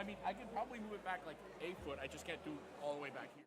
I mean, I could probably move it back like a foot. I just can't do all the way back here.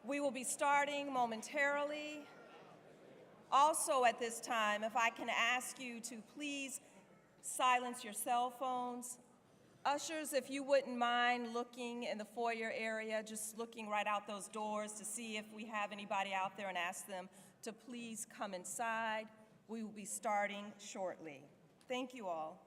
We will be starting momentarily. Also at this time, if I can ask you to please silence your cell phones. Ushers, if you wouldn't mind looking in the foyer area, just looking right out those doors to see if we have anybody out there and ask them to please come inside. We will be starting shortly. Thank you all.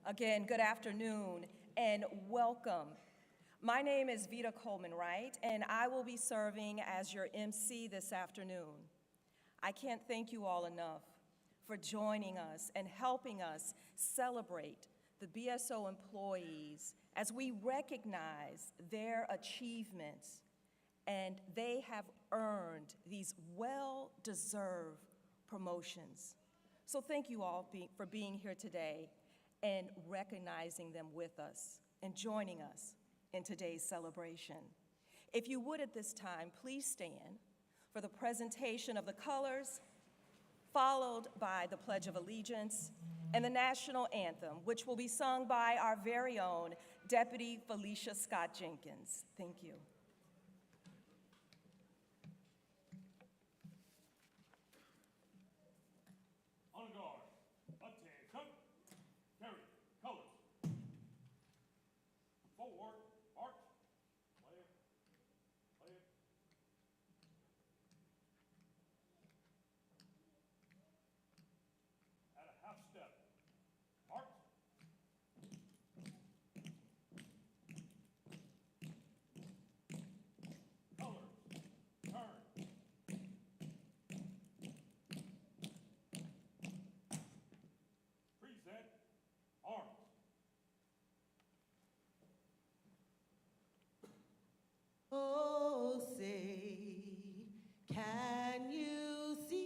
Again, good afternoon and welcome. My name is Vita Coleman Wright, and I will be serving as your MC this afternoon. I can't thank you all enough for joining us and helping us celebrate the BSO employees as we recognize their achievements, and they have earned these well-deserved promotions. So thank you all for being here today and recognizing them with us and joining us in today's celebration. If you would at this time, please stand for the presentation of the colors, followed by the Pledge of Allegiance and the national anthem, which will be sung by our very own Deputy Felicia Scott Jenkins. Thank you. On guard, attention, carry, colors. Forward, march, play it, play it. At a half step, march. Colors, turn. Present, arms. Oh, say, can you see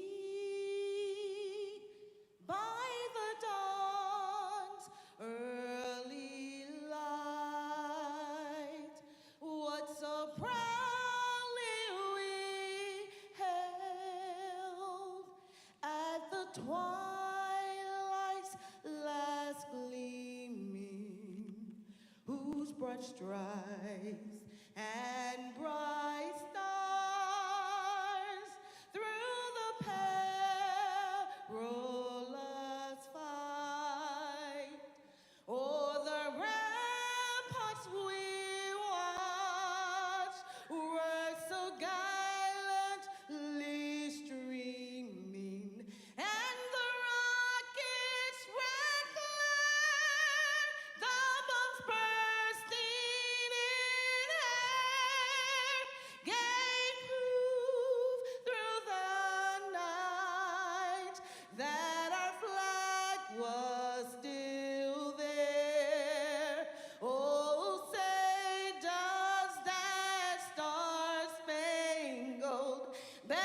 by the dawn's early light what so proudly we held at the twilight's last gleaming, whose broad stripes and bright stars through the perilous fight o'er the ramparts we watched were so gallantly streaming, and the rockets ran clear, the bombs bursting in air gave proof through the night that our flag was still there. Oh, say does that star-spangled banner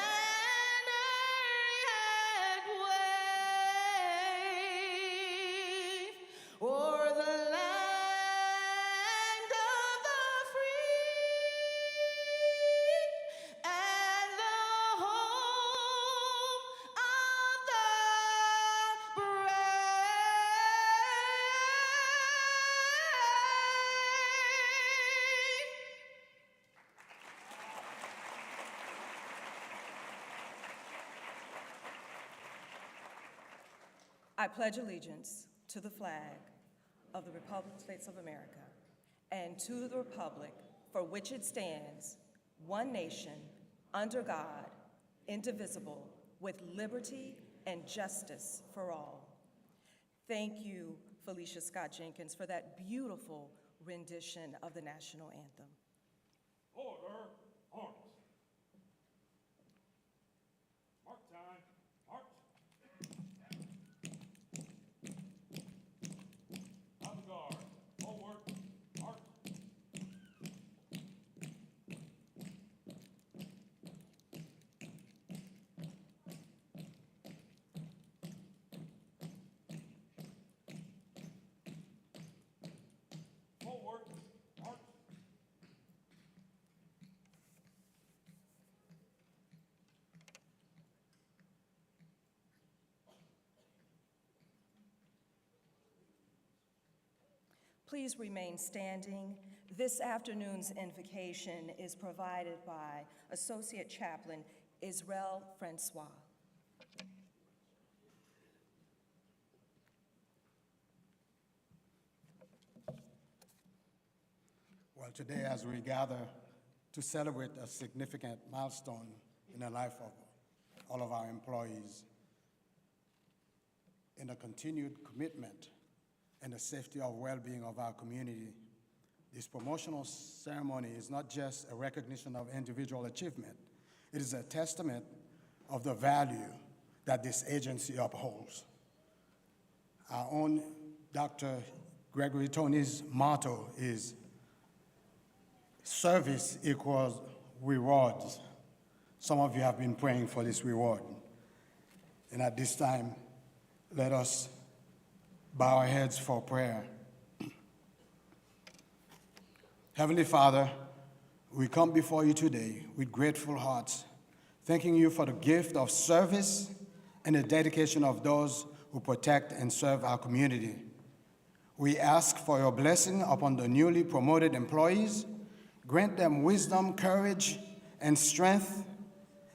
yet wave o'er the land of the free and the home of the brave? I pledge allegiance to the flag of the Republic of the States of America and to the republic for which it stands, one nation, under God, indivisible, with liberty and justice for all. Thank you, Felicia Scott Jenkins, for that beautiful rendition of the national anthem. Order, arms. Mark time, march. On guard, forward, march. Forward, march. Please remain standing. This afternoon's invocation is provided by Associate Chaplain Israel Francois. Well, today as we gather to celebrate a significant milestone in the life of all of our employees, in the continued commitment and the safety of well-being of our community, this promotional ceremony is not just a recognition of individual achievement, it is a testament of the value that this agency upholds. Our own Dr. Gregory Tony's motto is service equals rewards. Some of you have been praying for this reward. And at this time, let us bow our heads for prayer. Heavenly Father, we come before you today with grateful hearts, thanking you for the gift of service and the dedication of those who protect and serve our community. We ask for your blessing upon the newly promoted employees. Grant them wisdom, courage, and strength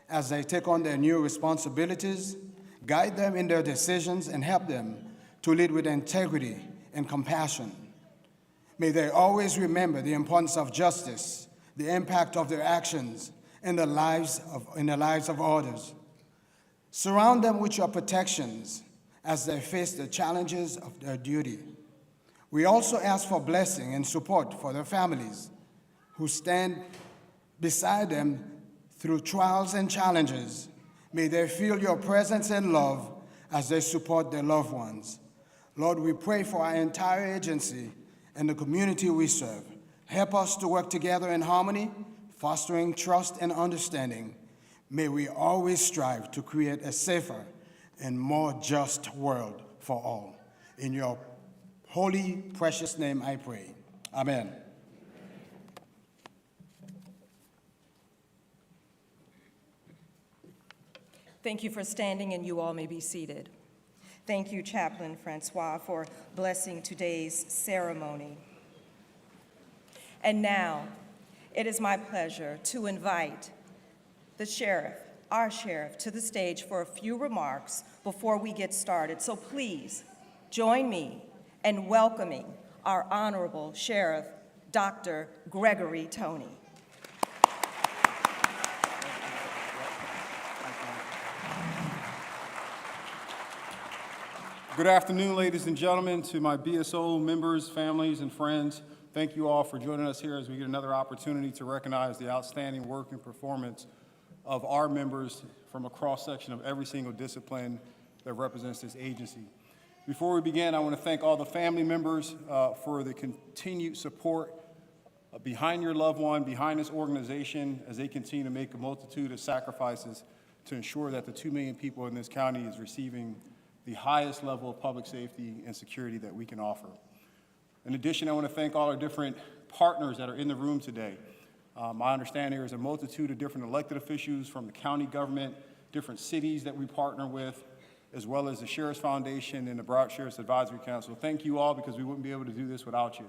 as they take on their new responsibilities. Guide them in their decisions and help them to lead with integrity and compassion. May they always remember the importance of justice, the impact of their actions in the lives of others. Surround them with your protections as they face the challenges of their duty. We also ask for blessing and support for their families who stand beside them through trials and challenges. May they feel your presence and love as they support their loved ones. Lord, we pray for our entire agency and the community we serve. Help us to work together in harmony, fostering trust and understanding. May we always strive to create a safer and more just world for all. In your holy, precious name I pray. Amen. Thank you for standing, and you all may be seated. Thank you, Chaplain Francois, for blessing today's ceremony. And now, it is my pleasure to invite the sheriff, our sheriff, to the stage for a few remarks before we get started. So please, join me in welcoming our Honorable Sheriff, Dr. Gregory Toney. Good afternoon, ladies and gentlemen, to my BSO members, families, and friends. Thank you all for joining us here as we get another opportunity to recognize the outstanding work and performance of our members from a cross-section of every single discipline that represents this agency. Before we begin, I want to thank all the family members for the continued support behind your loved one, behind this organization, as they continue to make a multitude of sacrifices to ensure that the 2 million people in this county is receiving the highest level of public safety and security that we can offer. In addition, I want to thank all our different partners that are in the room today. I understand there is a multitude of different elected officials from the county government, different cities that we partner with, as well as the Sheriff's Foundation and the Broward Sheriff's Advisory Council. Thank you all, because we wouldn't be able to do this without you.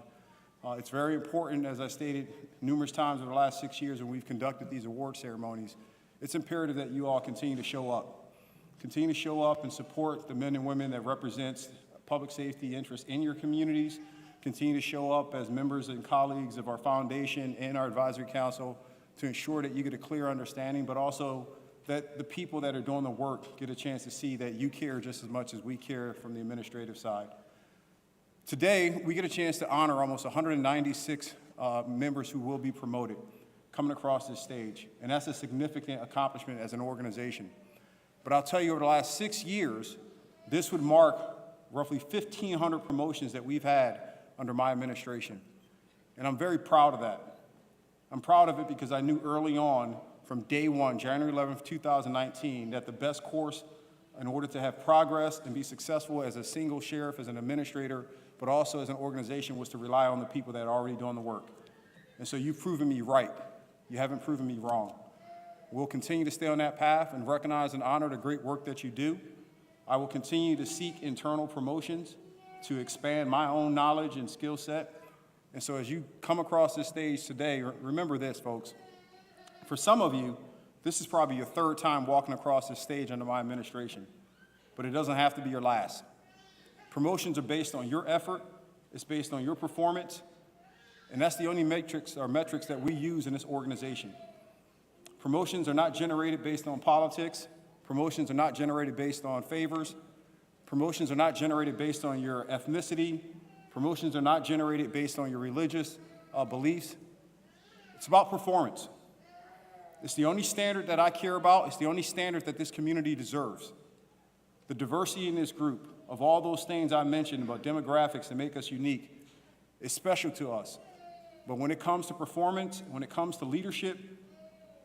It's very important, as I stated numerous times over the last 6 years when we've conducted these award ceremonies, it's imperative that you all continue to show up. Continue to show up and support the men and women that represents public safety interests in your communities. Continue to show up as members and colleagues of our foundation and our advisory council to ensure that you get a clear understanding, but also that the people that are doing the work get a chance to see that you care just as much as we care from the administrative side. Today, we get a chance to honor almost 196 members who will be promoted coming across this stage, and that's a significant accomplishment as an organization. But I'll tell you, over the last 6 years, this would mark roughly 1,500 promotions that we've had under my administration. And I'm very proud of that. I'm proud of it because I knew early on, from day one, January 11th, 2019, that the best course in order to have progress and be successful as a single sheriff, as an administrator, but also as an organization, was to rely on the people that are already doing the work. And so you've proven me right. You haven't proven me wrong. We'll continue to stay on that path and recognize and honor the great work that you do. I will continue to seek internal promotions to expand my own knowledge and skill set. And so as you come across this stage today, remember this, folks. For some of you, this is probably your 3rd time walking across this stage under my administration, but it doesn't have to be your last. Promotions are based on your effort, it's based on your performance, and that's the only metrics that we use in this organization. Promotions are not generated based on politics. Promotions are not generated based on favors. Promotions are not generated based on your ethnicity. Promotions are not generated based on your religious beliefs. It's about performance. It's the only standard that I care about. It's the only standard that this community deserves. The diversity in this group, of all those things I mentioned about demographics that make us unique, is special to us. But when it comes to performance, when it comes to leadership,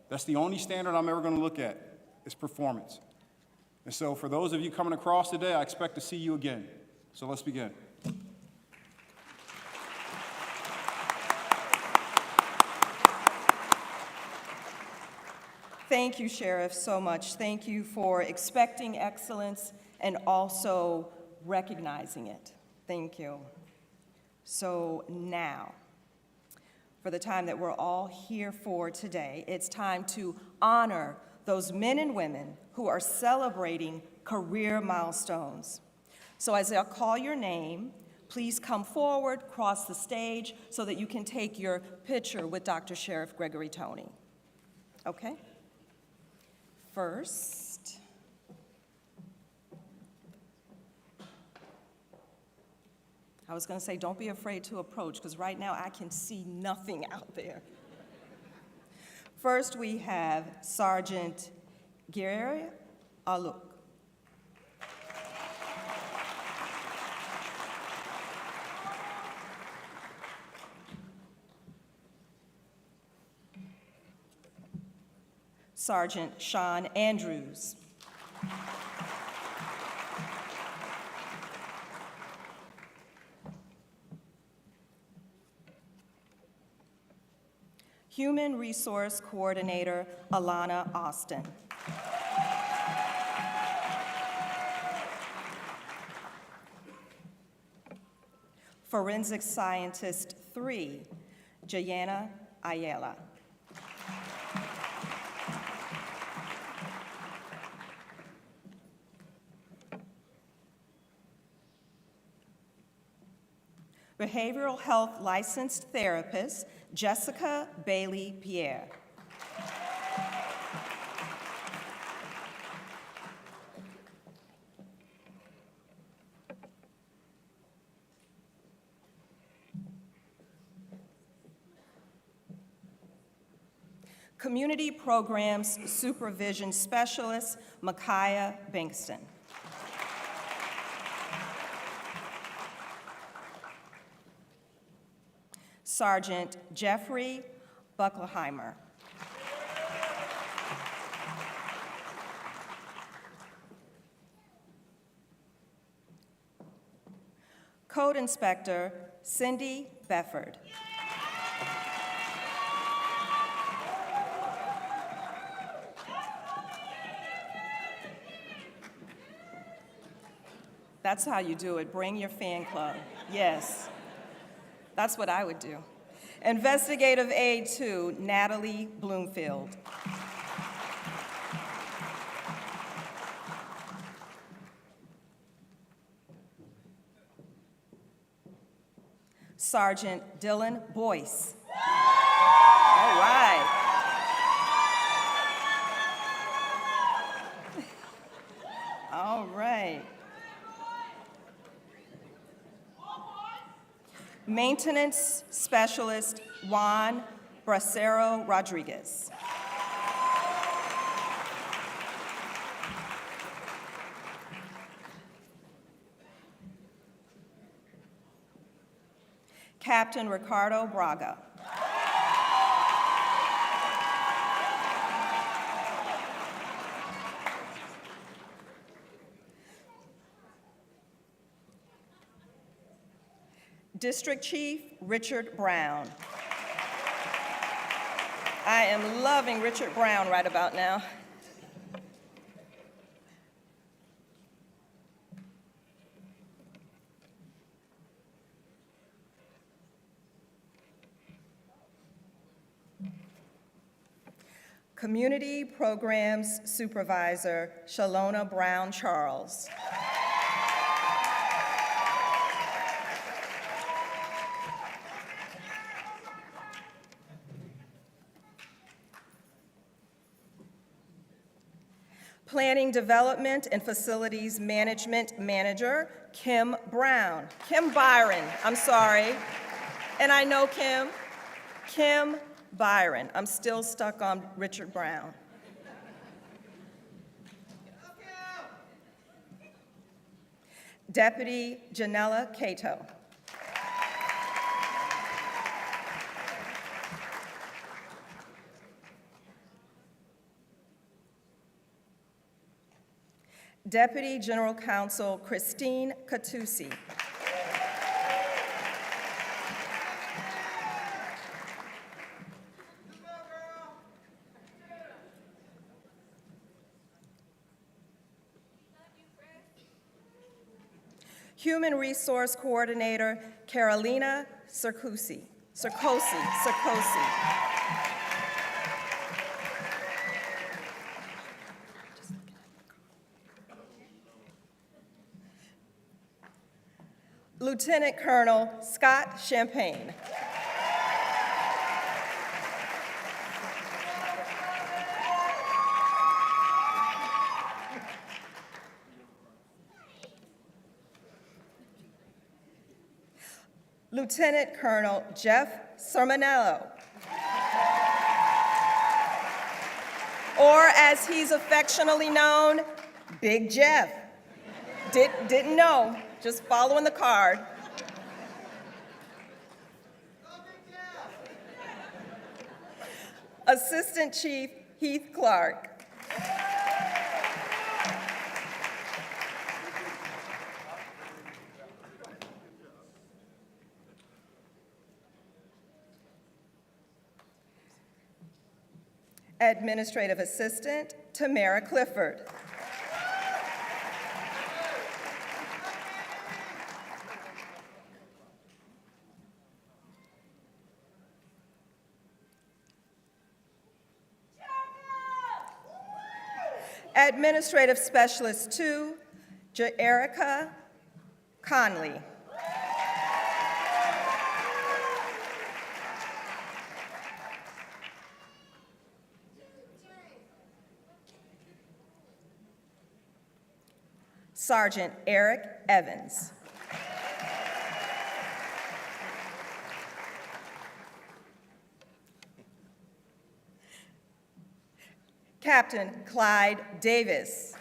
that's the only standard I'm ever going to look at, is performance. And so for those of you coming across today, I expect to see you again. So let's begin. Thank you, Sheriff, so much. Thank you for expecting excellence and also recognizing it. Thank you. So now, for the time that we're all here for today, it's time to honor those men and women who are celebrating career milestones. So as I call your name, please come forward, cross the stage, so that you can take your picture with Dr. Sheriff Gregory Tony. Okay? First, I was going to say, don't be afraid to approach, because right now I can see nothing out there. First, we have Sergeant Gary Aluk. Sergeant Sean Andrews. Human Resource Coordinator Alana Austin. Forensic Scientist 3, Jayana Ayala. Behavioral Health Licensed Therapist, Jessica Bailey Pierre. Community Programs Supervision Specialist, Micaiah Bankston. Sergeant Jeffrey Buckleheimer. Code Inspector Cindy Befford. That's how you do it. Bring your fan club. Yes. That's what I would do. Investigative Aide 2, Natalie Bloomfield. Sergeant Dylan Boyce. All right. All right. Maintenance Specialist Juan Bracero Rodriguez. Captain Ricardo Braga. District Chief Richard Brown. I am loving Richard Brown right about now. Community Programs Supervisor Shalona Brown Charles. Planning Development and Facilities Management Manager, Kim Brown. Kim Byron, I'm sorry. And I know Kim. Kim Byron. I'm still stuck on Richard Brown. Deputy Janella Cato. Deputy General Counsel Christine Katusi. Human Resource Coordinator Carolina Circosi. Lieutenant Colonel Scott Champagne. Lieutenant Colonel Jeff Sermonello, or as he's affectionately known, Big Jeff. Didn't know, just following the card. Assistant Chief Heath Clark. Administrative Assistant Tamara Clifford. Administrative Specialist 2, Erica Conley. Sergeant Eric Evans. Captain Clyde Davis.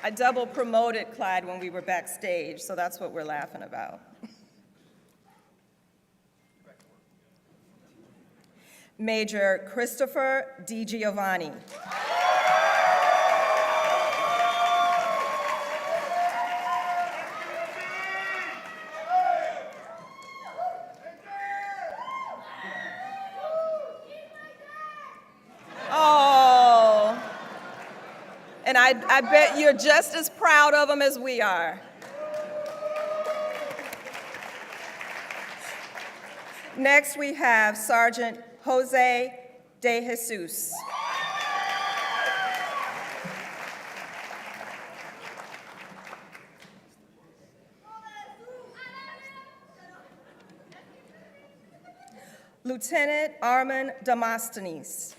I double promoted Clyde when we were backstage, so that's what we're laughing about. Major Christopher DiGiovanni. Oh, and I bet you're just as proud of him as we are. Next, we have Sergeant Jose De Jesus. Lieutenant Armand Demosthenes.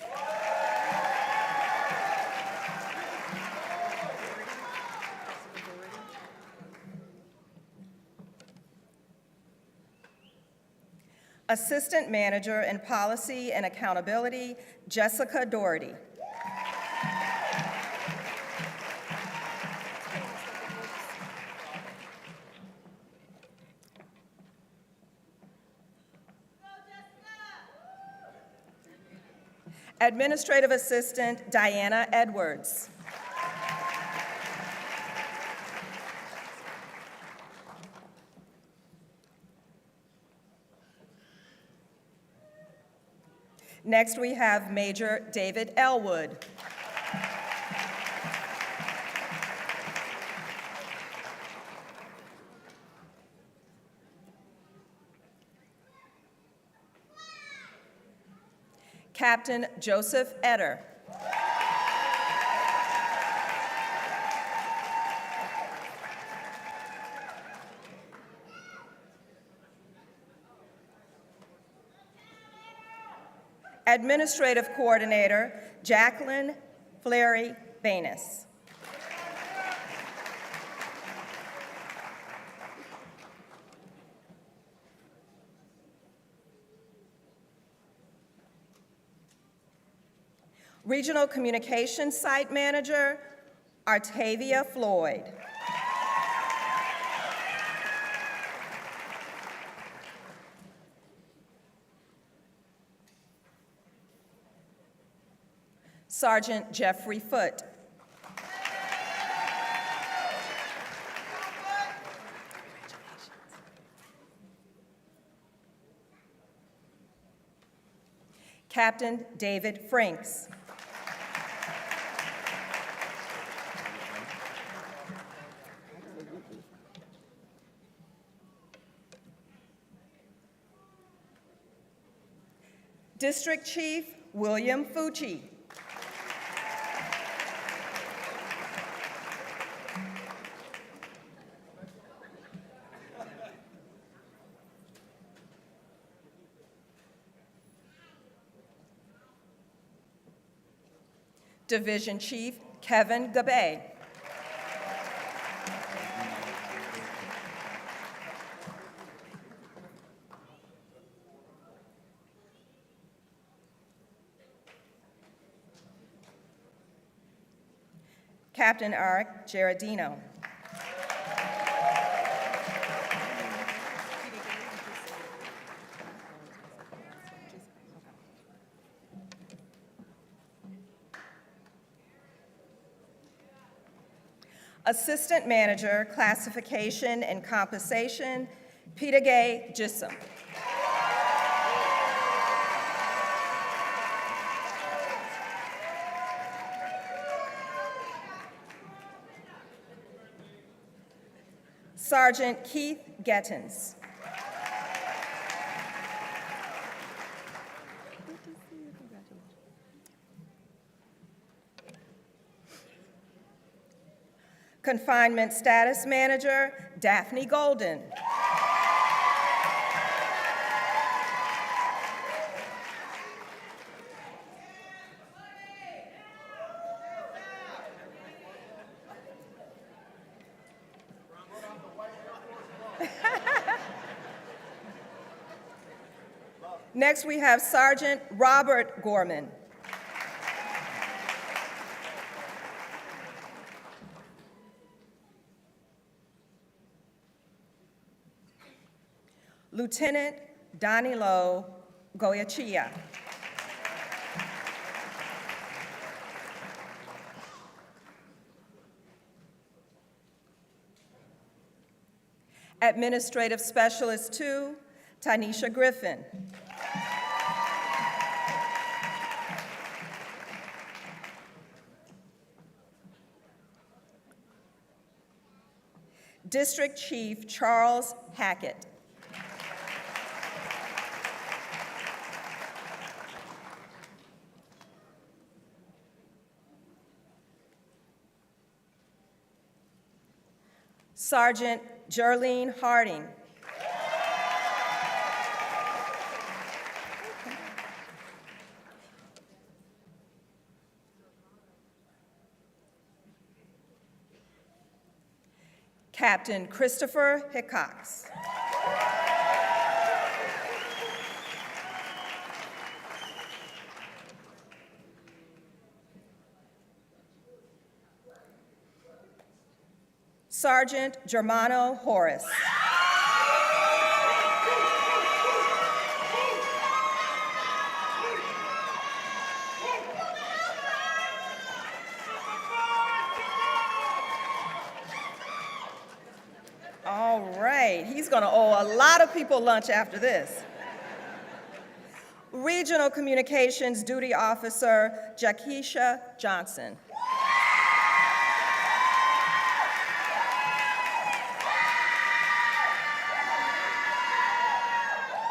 Assistant Manager in Policy and Accountability, Jessica Doherty. Administrative Assistant, Diana Edwards. Next, we have Major David Elwood. Captain Joseph Etter. Administrative Coordinator, Jacqueline Fleury Banis. Regional Communications Site Manager, Artavia Floyd. Sergeant Jeffrey Foote. Captain David Franks. District Chief William Fucci. Division Chief Kevin Gabay. Captain Eric Gerardino. Assistant Manager, Classification and Compensation, Peter Gay Gissam. Sergeant Keith Gettins. Confinement Status Manager, Daphne Golden. Next, we have Sergeant Robert Gorman. Lieutenant Danilo Goyachia. Administrative Specialist 2, Tanisha Griffin. District Chief Charles Hackett. Sergeant Jerlene Harding. Captain Christopher Hickox. Sergeant Germano Horace. All right, he's gonna owe a lot of people lunch after this. Regional Communications Duty Officer, Jakisha Johnson.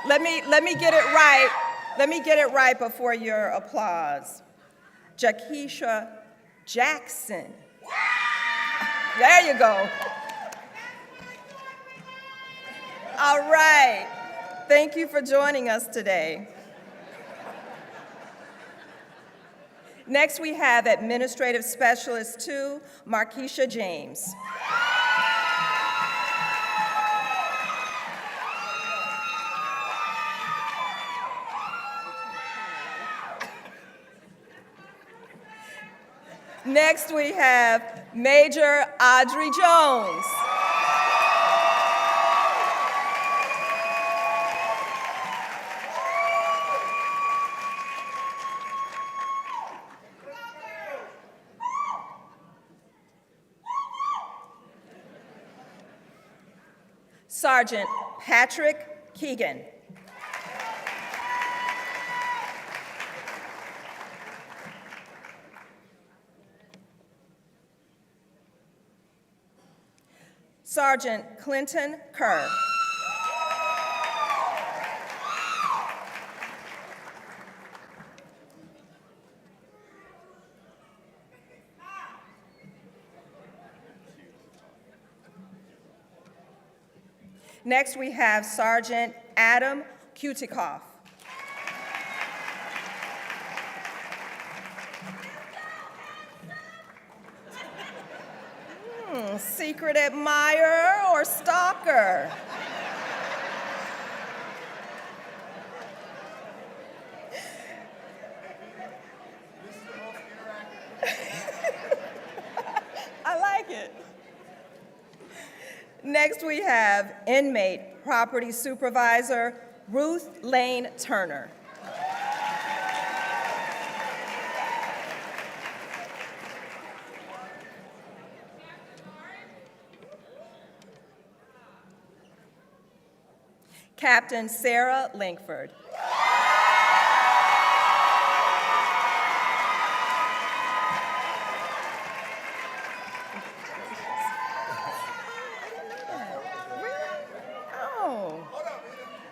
Let me get it right. Let me get it right before your applause. Jakisha Jackson. There you go. All right. Thank you for joining us today. Next, we have Administrative Specialist 2, Markeisha James. Next, we have Major Audrey Jones. Sergeant Patrick Keegan. Sergeant Clinton Kerr. Next, we have Sergeant Adam Kutikoff. Secret admirer or stalker? I like it. Next, we have inmate property supervisor Ruth Lane Turner. Captain Sarah Langford. Oh,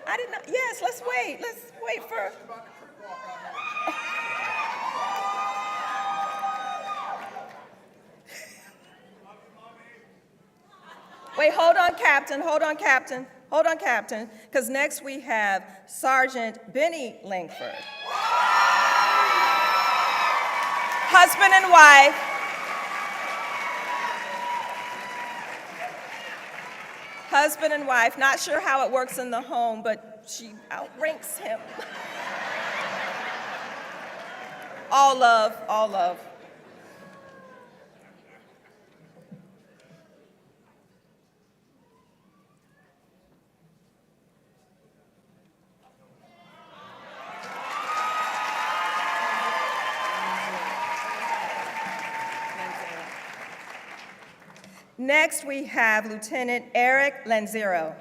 I did not, yes, let's wait for. Wait, hold on, Captain, because next we have Sergeant Benny Langford. Husband and wife. Husband and wife, not sure how it works in the home, but she outranks him. All love, all love. Next, we have Lieutenant Eric Lanzero.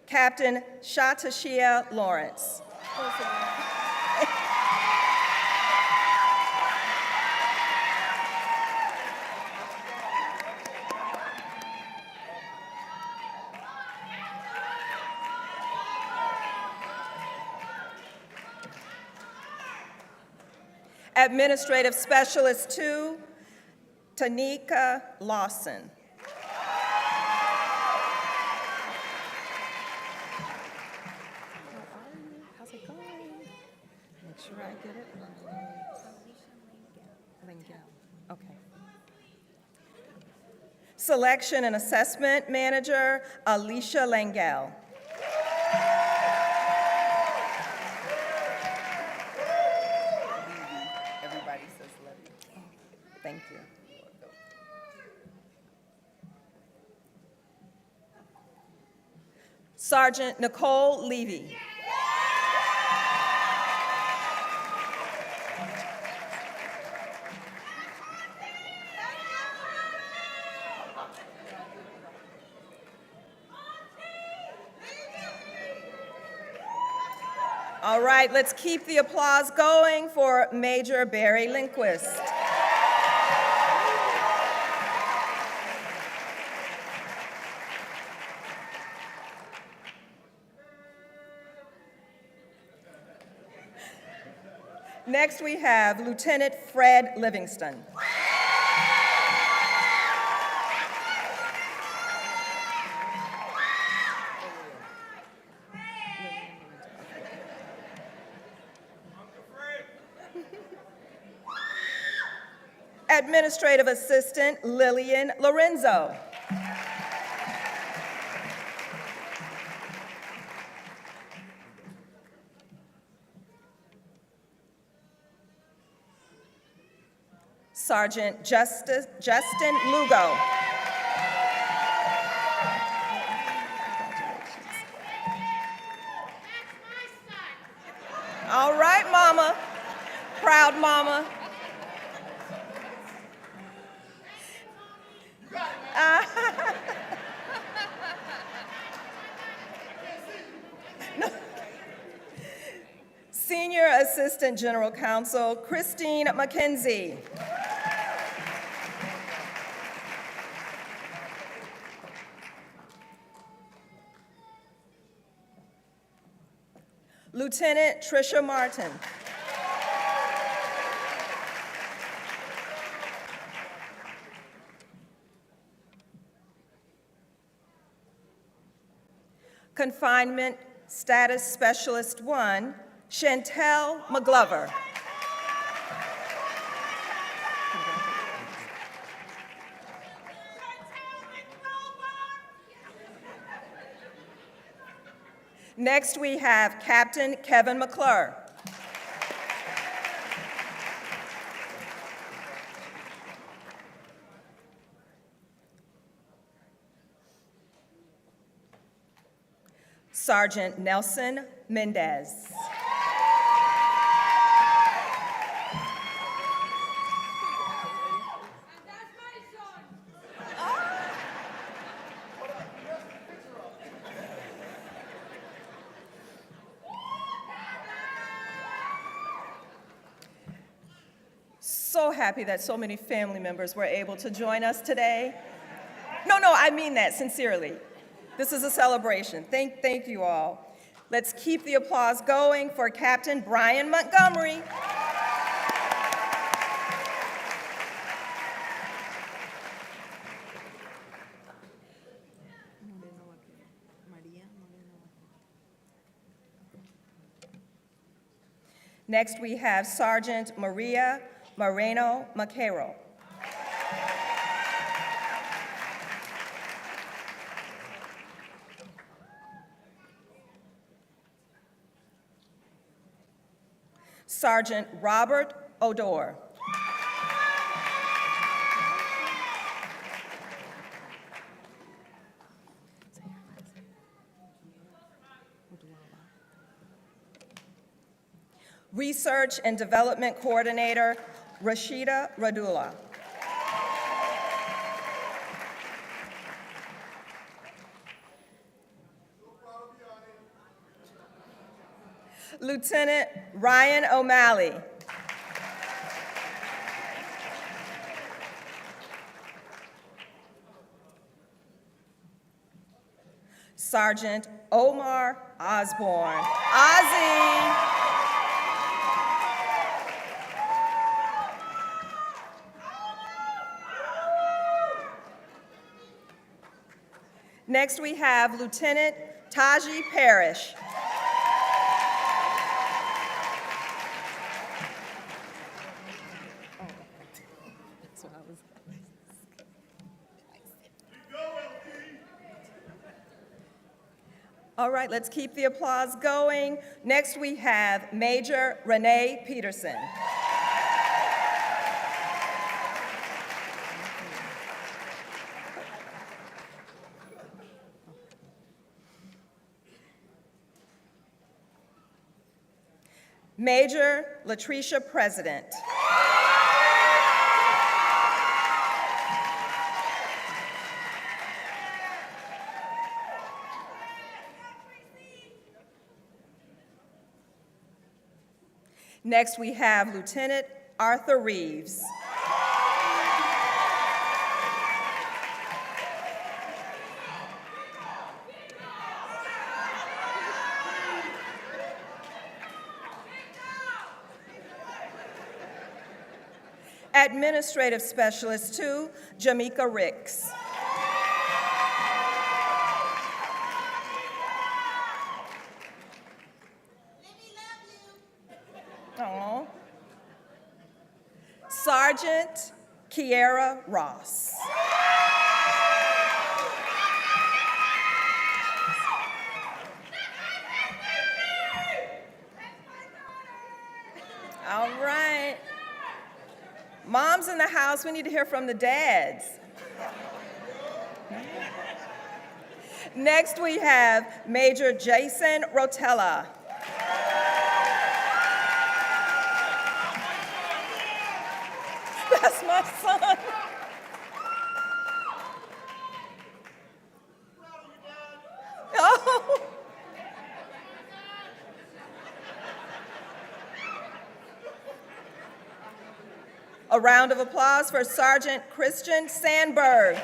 Captain Shatashia Lawrence. Administrative Specialist 2, Tanika Lawson. How's it going? Make sure I get it right. Langell. Okay. Selection and Assessment Manager, Alicia Langell. Everybody says levy. Thank you. Sergeant Nicole Levy. All right, let's keep the applause going for Major Barry Lindquist. Next, we have Lieutenant Fred Livingston. Administrative Assistant Lillian Lorenzo. Sergeant Justin Lugo. All right, Mama. Proud Mama. No. Senior Assistant General Counsel Christine McKenzie. Lieutenant Tricia Martin. Confinement Status Specialist 1, Chantel McGlover. Next, we have Captain Kevin McClure. Sergeant Nelson Mendez. So happy that so many family members were able to join us today. No, I mean that sincerely. This is a celebration. Thank you all. Let's keep the applause going for Captain Brian Montgomery. Next, we have Sergeant Maria Moreno Maquero. Sergeant Robert Odor. Research and Development Coordinator, Rashida Radula. Lieutenant Ryan O'Malley. Sergeant Omar Osborne. Ozzy. Next, we have Lieutenant Taji Parrish. All right, let's keep the applause going. Next, we have Major Renee Peterson. Major Latricia President. Next, we have Lieutenant Arthur Reeves. Administrative Specialist 2, Jamaica Ricks. Aww. Sergeant Kiera Ross. All right. Moms in the house, we need to hear from the dads. Next, we have Major Jason Rotella. That's my son. Oh. A round of applause for Sergeant Christian Sandberg.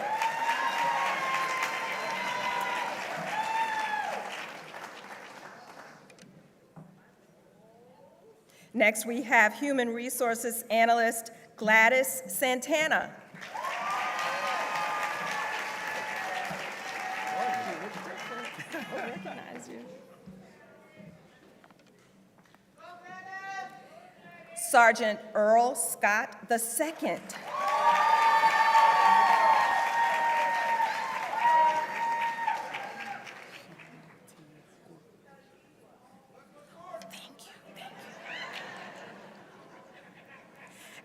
Next, we have Human Resources Analyst Gladys Santana. Sergeant Earl Scott II.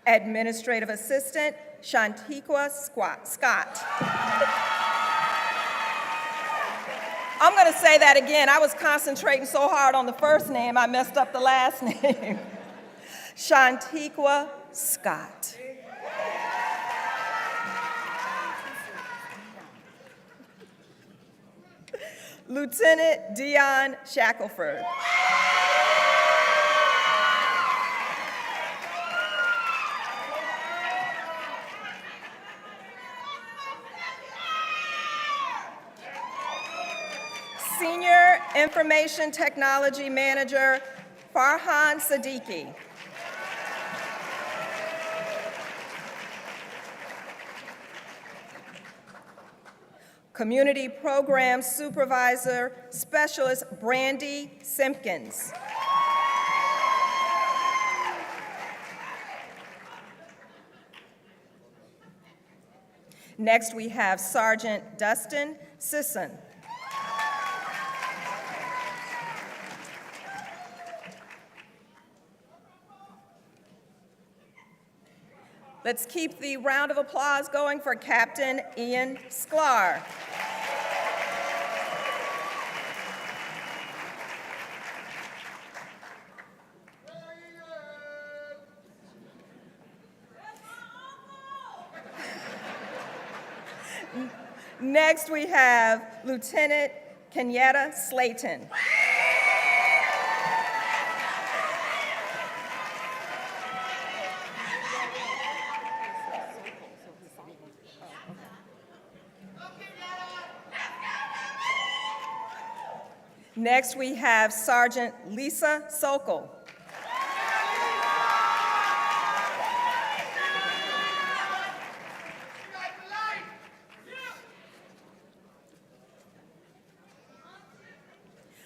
Administrative Assistant Shantiqua Scott. I'm going to say that again. I was concentrating so hard on the first name, I messed up the last name. Shantiqua Scott. Lieutenant Dion Shackelford. Senior Information Technology Manager Farhan Siddiqui. Community Program Supervisor Specialist Brandy Simpkins. Next, we have Sergeant Dustin Sisson. Let's keep the round of applause going for Captain Ian Sklar. Next, we have Lieutenant Kenyatta Slayton. Next, we have Sergeant Lisa Sokol.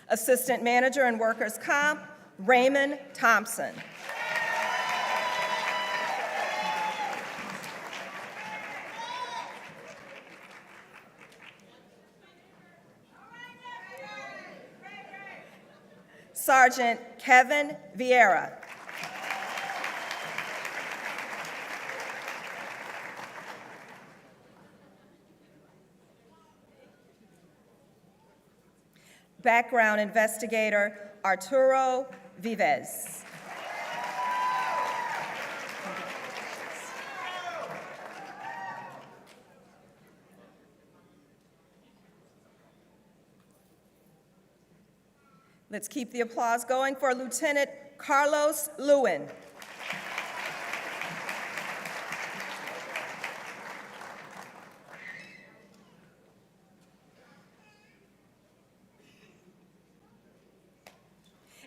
Assistant Manager in Workers' Comp, Raymond Thompson. Sergeant Kevin Vieira. Background Investigator Arturo Vives. Let's keep the applause going for Lieutenant Carlos Lewin.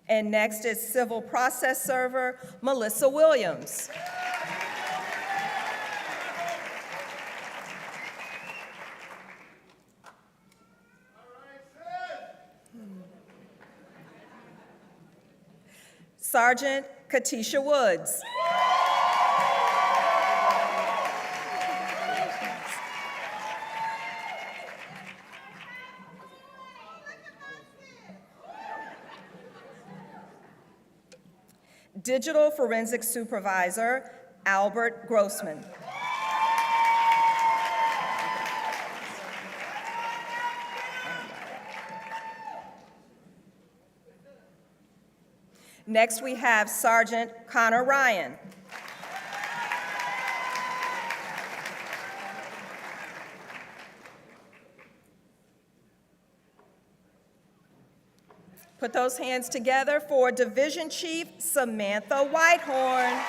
And next is Civil Process Server Melissa Williams. Sergeant Katisha Woods. Digital Forensic Supervisor Albert Grossman. Next, we have Sergeant Connor Ryan. Put those hands together for Division Chief Samantha Whitehorn.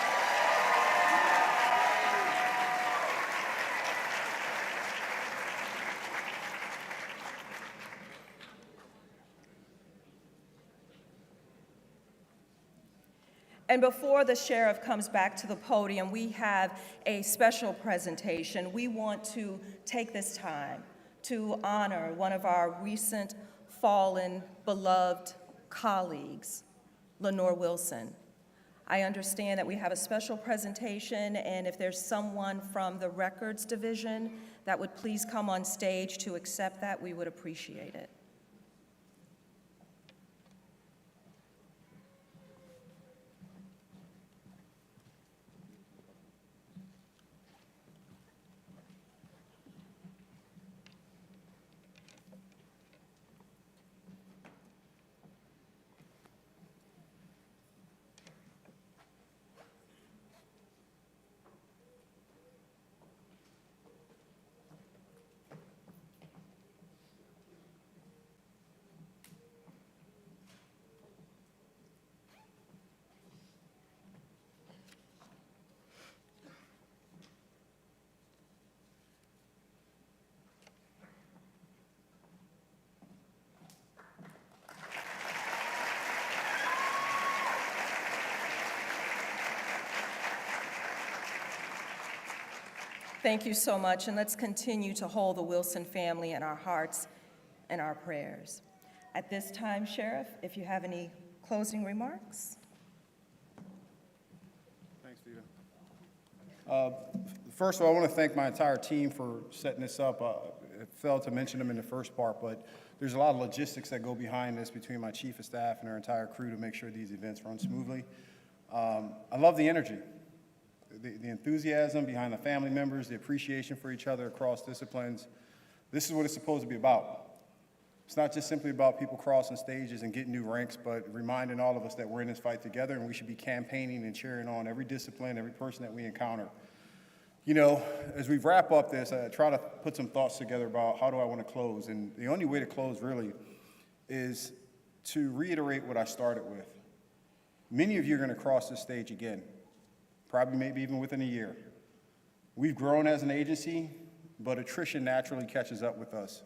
And before the sheriff comes back to the podium, we have a special presentation. We want to take this time to honor one of our recent fallen, beloved colleagues, Lenore Wilson. I understand that we have a special presentation, and if there's someone from the Records Division that would please come on stage to accept that, we would appreciate it. Thank you so much, and let's continue to hold the Wilson family in our hearts and our prayers. At this time, Sheriff, if you have any closing remarks. Thanks, Vita. First of all, I want to thank my entire team for setting this up. I failed to mention them in the first part, but there's a lot of logistics that go behind this between my chief of staff and our entire crew to make sure these events run smoothly. I love the energy. The enthusiasm behind the family members, the appreciation for each other across disciplines. This is what it's supposed to be about. It's not just simply about people crossing stages and getting new ranks, but reminding all of us that we're in this fight together and we should be campaigning and cheering on every discipline, every person that we encounter. You know, as we wrap up this, I try to put some thoughts together about how do I want to close. And the only way to close really is to reiterate what I started with. Many of you are going to cross this stage again. Probably maybe even within a year. We've grown as an agency, but attrition naturally catches up with us.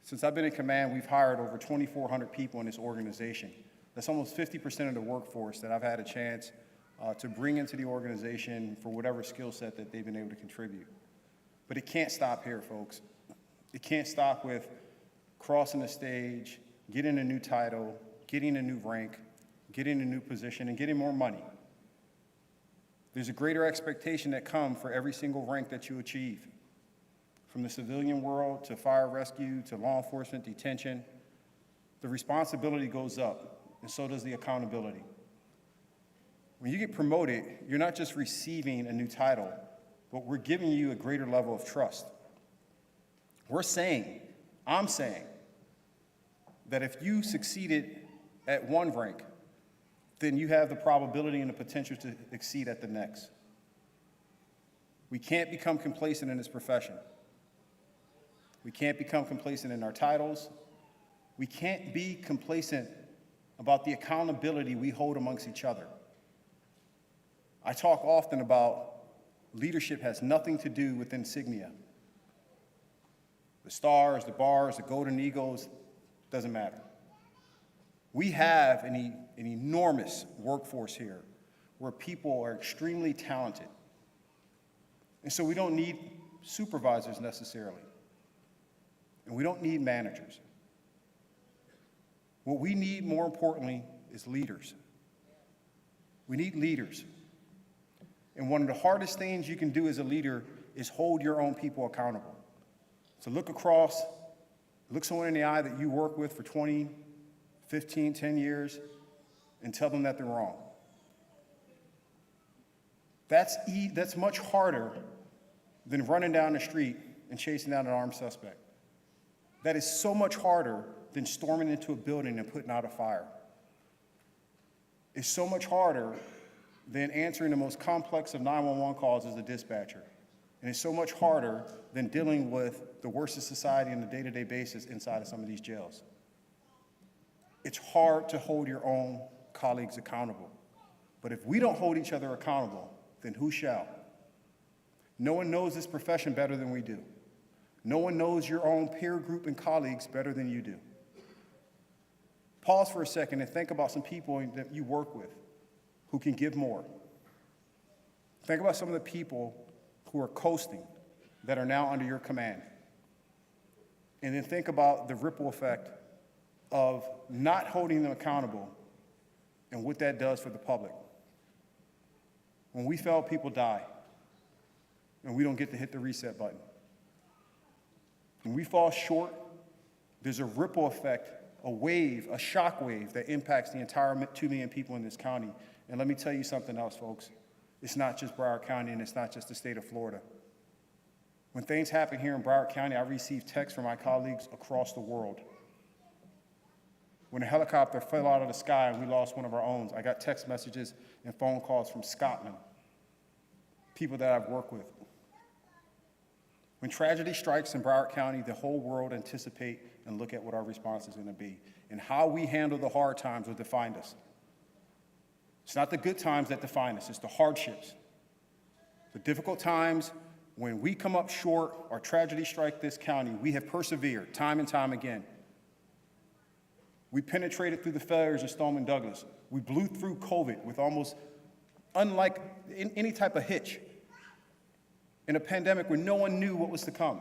Since I've been in command, we've hired over 2,400 people in this organization. That's almost 50% of the workforce that I've had a chance to bring into the organization for whatever skill set that they've been able to contribute. But it can't stop here, folks. It can't stop with crossing the stage, getting a new title, getting a new rank, getting a new position, and getting more money. There's a greater expectation that comes for every single rank that you achieve. From the civilian world to fire rescue to law enforcement detention, the responsibility goes up, and so does the accountability. When you get promoted, you're not just receiving a new title, but we're giving you a greater level of trust. I'm saying, that if you succeeded at one rank, then you have the probability and the potential to exceed at the next. We can't become complacent in this profession. We can't become complacent in our titles. We can't be complacent about the accountability we hold amongst each other. I talk often about leadership has nothing to do with insignia. The stars, the bars, the golden eagles, doesn't matter. We have an enormous workforce here where people are extremely talented. And so we don't need supervisors necessarily. And we don't need managers. What we need, more importantly, is leaders. We need leaders. And one of the hardest things you can do as a leader is hold your own people accountable. So look someone in the eye that you work with for 20, 15, 10 years, and tell them that they're wrong. That's much harder than running down the street and chasing down an armed suspect. That is so much harder than storming into a building and putting out a fire. It's so much harder than answering the most complex of 911 calls as a dispatcher. And it's so much harder than dealing with the worst of society on a day-to-day basis inside of some of these jails. It's hard to hold your own colleagues accountable. But if we don't hold each other accountable, then who shall? No one knows this profession better than we do. No one knows your own peer group and colleagues better than you do. Pause for a second and think about some people that you work with who can give more. Think about some of the people who are coasting that are now under your command. And then think about the ripple effect of not holding them accountable and what that does for the public. When we fail, people die, and we don't get to hit the reset button. When we fall short, there's a ripple effect, a wave, a shock wave that impacts the entire 2 million people in this county. And let me tell you something else, folks. It's not just Broward County, and it's not just the state of Florida. When things happen here in Broward County, I receive texts from my colleagues across the world. When a helicopter fell out of the sky and we lost one of our own, I got text messages and phone calls from Scotland, people that I've worked with. When tragedy strikes in Broward County, the whole world anticipate and look at what our response is going to be. And how we handle the hard times will define us. It's not the good times that define us, it's the hardships. The difficult times, when we come up short or tragedy strike this county, we have persevered time and time again. We penetrated through the failures of Stoneman Douglas. We blew through COVID with almost unlike any type of hitch in a pandemic where no one knew what was to come.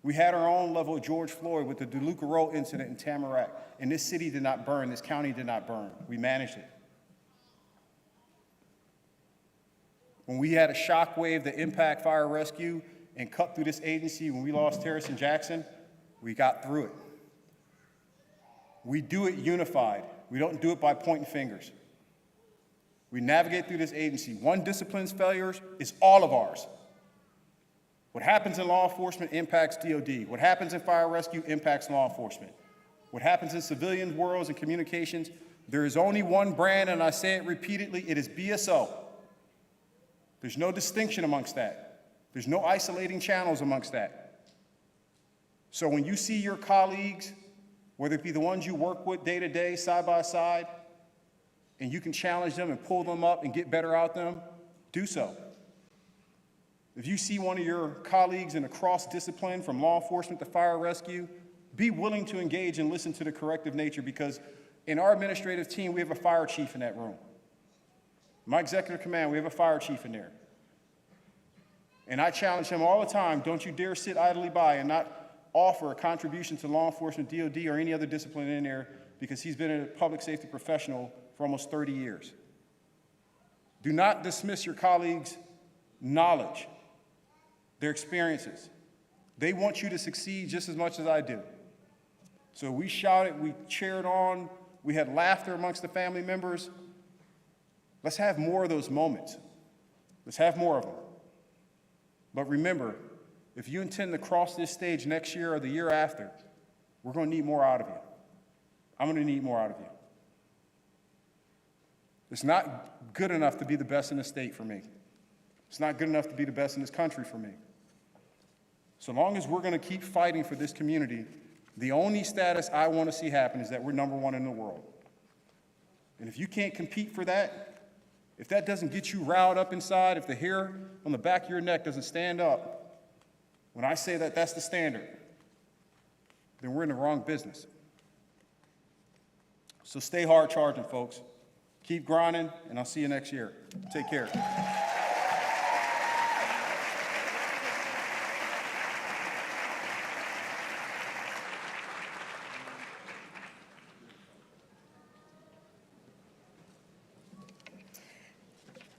We had our own level of George Floyd with the DeLuca Road incident in Tamarack, and this city did not burn, this county did not burn. We managed it. When we had a shock wave that impacted fire rescue and cut through this agency when we lost Terrace and Jackson, we got through it. We do it unified. We don't do it by pointing fingers. We navigate through this agency. One discipline's failures is all of ours. What happens in law enforcement impacts DOD. What happens in fire rescue impacts law enforcement. What happens in civilian worlds and communications, there is only one brand, and I say it repeatedly, it is BSO. There's no distinction amongst that. There's no isolating channels amongst that. So when you see your colleagues, whether it be the ones you work with day to day, side by side, and you can challenge them and pull them up and get better out them, do so. If you see one of your colleagues in a cross discipline from law enforcement to fire rescue, be willing to engage and listen to the corrective nature, because in our administrative team, we have a fire chief in that room. My executive command, we have a fire chief in there. And I challenge him all the time, don't you dare sit idly by and not offer a contribution to law enforcement, DOD, or any other discipline in there, because he's been a public safety professional for almost 30 years. Do not dismiss your colleagues' knowledge, their experiences. They want you to succeed just as much as I do. So we shouted, we cheered on, we had laughter amongst the family members. Let's have more of those moments. Let's have more of them. But remember, if you intend to cross this stage next year or the year after, we're going to need more out of you. I'm going to need more out of you. It's not good enough to be the best in the state for me. It's not good enough to be the best in this country for me. So long as we're going to keep fighting for this community, the only status I want to see happen is that we're #1 in the world. And if you can't compete for that, if that doesn't get you riled up inside, if the hair on the back of your neck doesn't stand up, when I say that that's the standard, then we're in the wrong business. So stay hard charging, folks. Keep grinding, and I'll see you next year. Take care.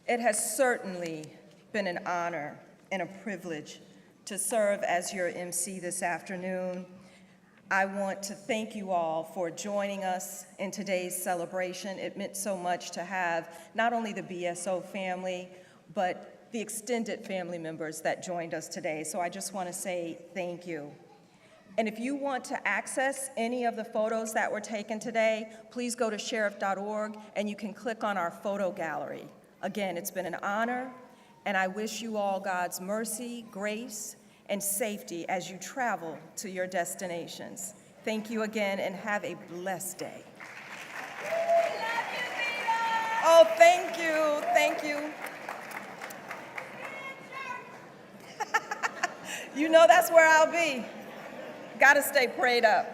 It has certainly been an honor and a privilege to serve as your MC this afternoon. I want to thank you all for joining us in today's celebration. It meant so much to have not only the BSO family, but the extended family members that joined us today. So I just want to say thank you. And if you want to access any of the photos that were taken today, please go to sheriff.org and you can click on our photo gallery. Again, it's been an honor, and I wish you all God's mercy, grace, and safety as you travel to your destinations. Thank you again, and have a blessed day. Oh, thank you, thank you. You know that's where I'll be. Gotta stay prayed up.